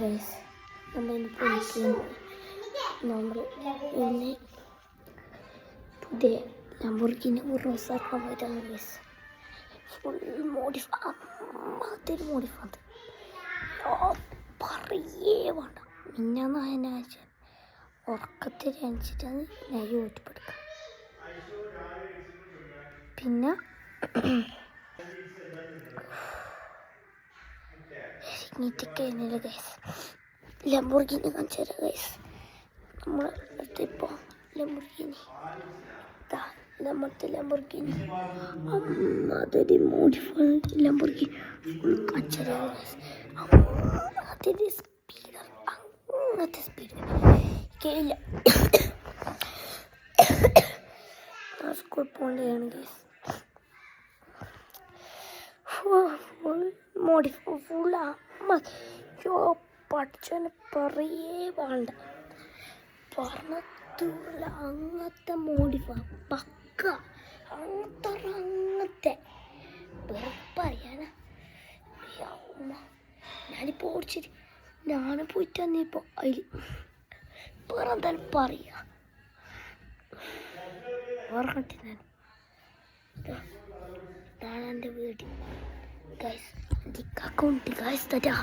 Guys നമ്മൾ ഇന്ന് പുതിയ ലംബോർഗിനി ഉറോസ് ആക്കാൻ പോയിട്ടാണ് ഗൈസ്. ഫുൾ മോഡിഫൈ അമ്മാതിരി മോഡിഫൈ അത് പറയേ വേണ്ട. മിന്നാന്ന് അതിനാഴ്ച ഉറക്കത്തിൽ അണിച്ചിട്ടാണ് ഞാൻ യൂട്യൂബ് എടുക്കുക. പിന്നെ കഴിഞ്ഞില്ല ഗൈസ്. ലംബോർഗിനി കാണിച്ചു തരാം ഗൈസ്. നമ്മളെ അടുത്ത് ഇപ്പോൾ ലംബോർഗിനി നമ്മത്തെ ലംബോർഗിനി അമ്മാതിരി മോഡിഫൈ ലംബോർഗിനി ഫുൾ കാണിച്ചു തരാം ഗൈസ്. അമ്മാതിരി സ്പീഡ്, അങ്ങനത്തെ സ്പീഡ് കഴിയില്ല. സ്കൂൾ പോകേണ്ടതാണ് ഗൈസ്. ഫുൾ മോഡിഫൈ ഫുൾ പഠിച്ചവനെ പറയേ വേണ്ട. പറഞ്ഞത്തുള്ള അങ്ങനത്തെ മോഡിഫൈ പക്ക അങ്ങനത്തെ പറയാനാ. ഞാനിപ്പോൾ ഓടിച്ചിട്ട് ഞാൻ പോയിട്ട് വന്നിപ്പോൾ അതിൽ വേറെ എന്തായാലും പറയാ ഓർക്കട്ടെ. ഞാൻ എൻ്റെ വീട്ടിൽ ഗൈസ് അക്കൗണ്ട് ഗൈസ് തരാ.